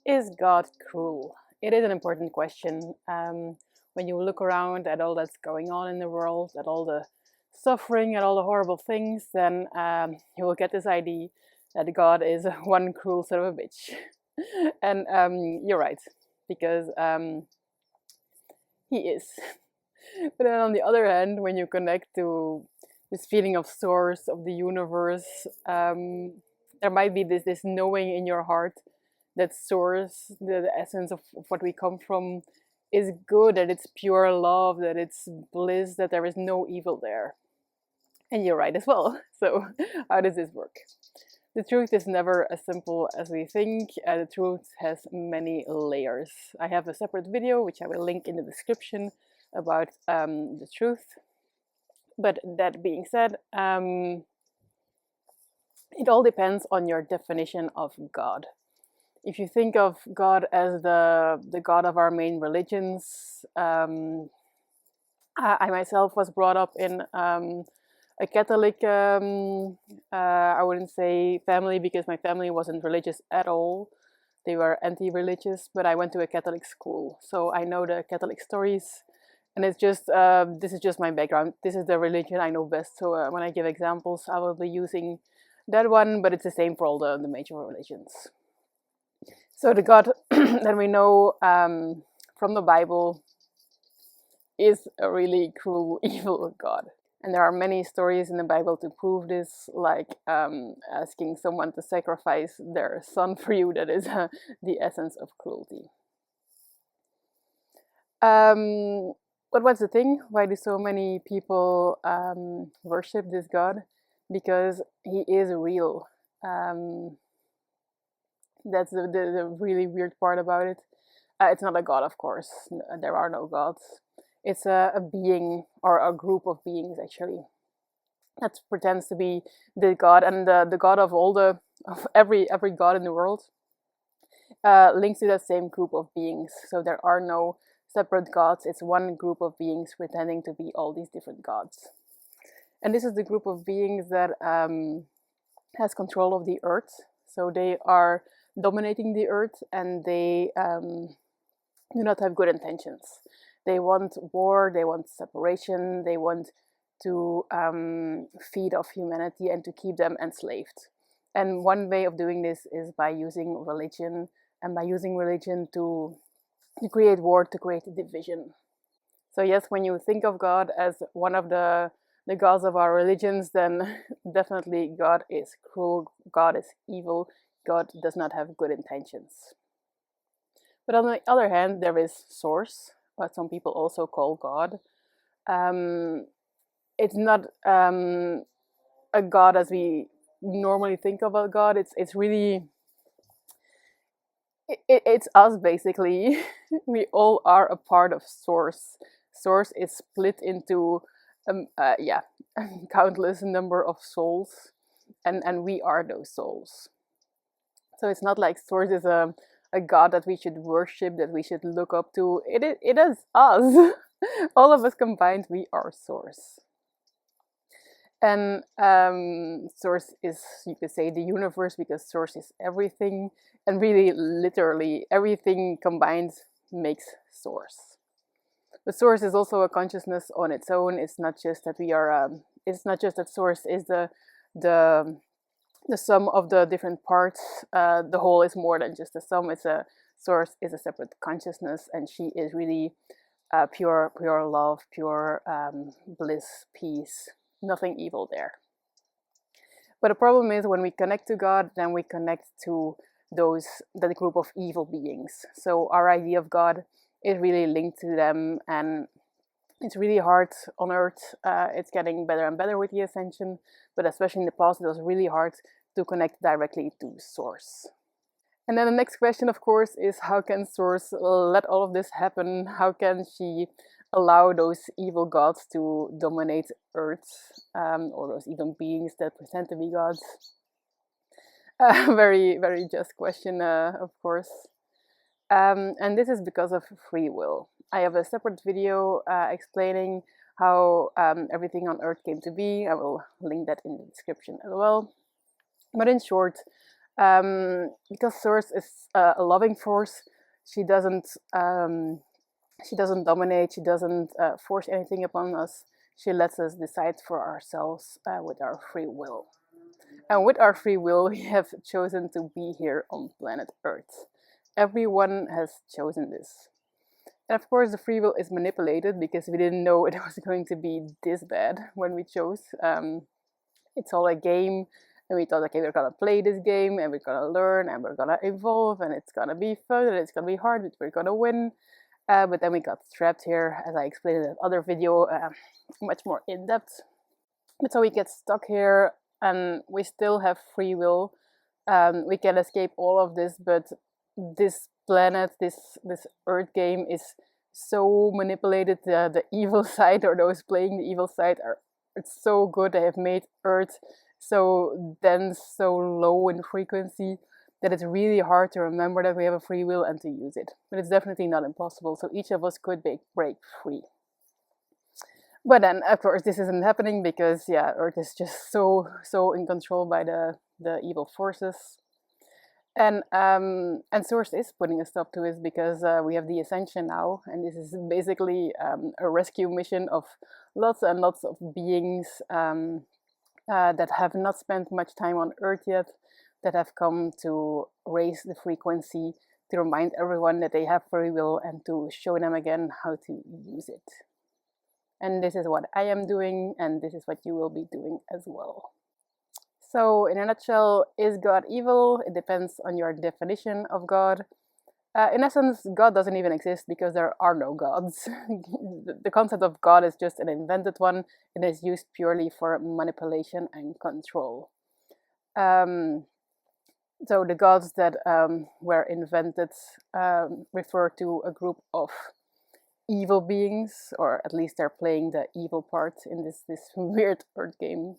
Is God cruel? It is an important question. When you look around at all that's going on in the world, at all the suffering, at all the horrible things, then you will get this idea that God is one cruel son of a bitch. And you're right, because he is. But then on the other hand, when you connect to this feeling of source, of the universe, there might be this knowing in your heart that source, the essence of what we come from, is good, that it's pure love, that it's bliss, that there is no evil there. And you're right as well. So how does this work? The truth is never as simple as we think. The truth has many layers. I have a separate video, which I will link in the description, about the truth. But that being said, it all depends on your definition of God. If you think of God as the God of our main religions, I myself was brought up in a Catholic, I wouldn't say family, because my family wasn't religious at all. They were anti-religious, but I went to a Catholic school, so I know the Catholic stories. And it's just, this is just my background. This is the religion I know best. So when I give examples, I will be using that one, but it's the same for all the major religions. So the God that we know from the Bible is a really cruel, evil God. And there are many stories in the Bible to prove this, like asking someone to sacrifice their son for you. That is the essence of cruelty. But what's the thing? Why do so many people worship this God? Because he is real. That's the really weird part about it. It's not a god, of course. There are no gods. It's a being, or a group of beings, actually, that pretends to be the god, and the god of every god in the world links to that same group of beings. So there are no separate gods. It's one group of beings pretending to be all these different gods. And this is the group of beings that has control of the earth. So they are dominating the earth, and they do not have good intentions. They want war, they want separation, they want to feed off humanity and to keep them enslaved. And one way of doing this is by using religion, and by using religion to create war, to create division. So yes, when you think of God as one of the gods of our religions, then definitely God is cruel, God is evil, God does not have good intentions. But on the other hand, there is Source, what some people also call God. It's not a God as we normally think of a God. It's really, it's us, basically. We all are a part of Source. Source is split into countless number of souls, and we are those souls. So it's not like Source is a God that we should worship, that we should look up to. It is us. All of us combined, we are Source. And Source is, you could say, the universe, because Source is everything, and really literally everything combined makes Source. But Source is also a consciousness on its own. It's not just that we are. It's not just that Source is the sum of the different parts. The whole is more than just a sum. Source is a separate consciousness, and she is really pure love, pure bliss, peace. Nothing evil there. But the problem is, when we connect to God, then we connect to that group of evil beings. So our idea of God is really linked to them, and it's really hard on Earth. It's getting better and better with the Ascension, but especially in the past, it was really hard to connect directly to Source. And then the next question, of course, is how can Source let all of this happen? How can she allow those evil gods to dominate Earth, or those evil beings that pretend to be gods? Very, very just question, of course. And this is because of free will. I have a separate video explaining how everything on Earth came to be. I will link that in the description as well. But in short, Because Source is a loving force, she doesn't dominate, she doesn't force anything upon us. She lets us decide for ourselves with our free will. And with our free will, we have chosen to be here on planet Earth. Everyone has chosen this. And of course, the free will is manipulated because we didn't know it was going to be this bad when we chose. It's all a game, and we thought, okay, we're gonna play this game, and we're gonna learn, and we're gonna evolve, and it's gonna be fun, and it's gonna be hard, but we're gonna win. But then we got trapped here, as I explained in that other video, much more in depth. But so we get stuck here, and we still have free will. We can escape all of this, but this planet, this Earth game is so manipulated. The evil side, or those playing the evil side, it's so good. They have made Earth so dense, so low in frequency, that it's really hard to remember that we have a free will and to use it. But it's definitely not impossible, so each of us could break free. But then, of course, this isn't happening because, yeah, Earth is just so in control by the evil forces. And Source is putting a stop to it because we have the Ascension now, and this is basically a rescue mission of lots and lots of beings that have not spent much time on Earth yet, that have come to raise the frequency, to remind everyone that they have free will, and to show them again how to use it. And this is what I am doing, and this is what you will be doing as well. So, in a nutshell, is God evil? It depends on your definition of God. In essence, God doesn't even exist because there are no gods. The concept of God is just an invented one. It is used purely for manipulation and control. So the gods that were invented refer to a group of evil beings, or at least they're playing the evil part in this weird Earth game.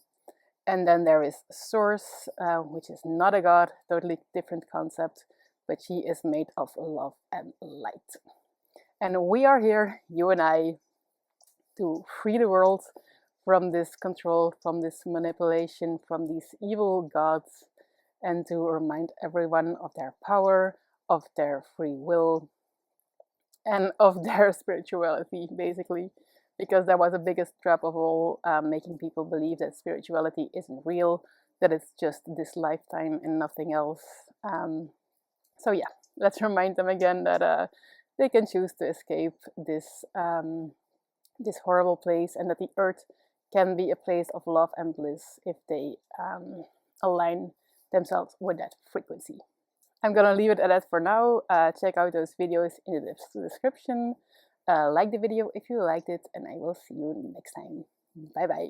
And then there is Source, which is not a god, totally different concept, but she is made of love and light. And we are here, you and I, to free the world from this control, from this manipulation, from these evil gods, and to remind everyone of their power, of their free will, and of their spirituality, basically, because that was the biggest trap of all, making people believe that spirituality isn't real, that it's just this lifetime and nothing else. So yeah, let's remind them again that they can choose to escape this this horrible place, and that the Earth can be a place of love and bliss if they align themselves with that frequency. I'm gonna leave it at that for now. Check out those videos in the description. Like the video if you liked it, and I will see you next time. Bye bye.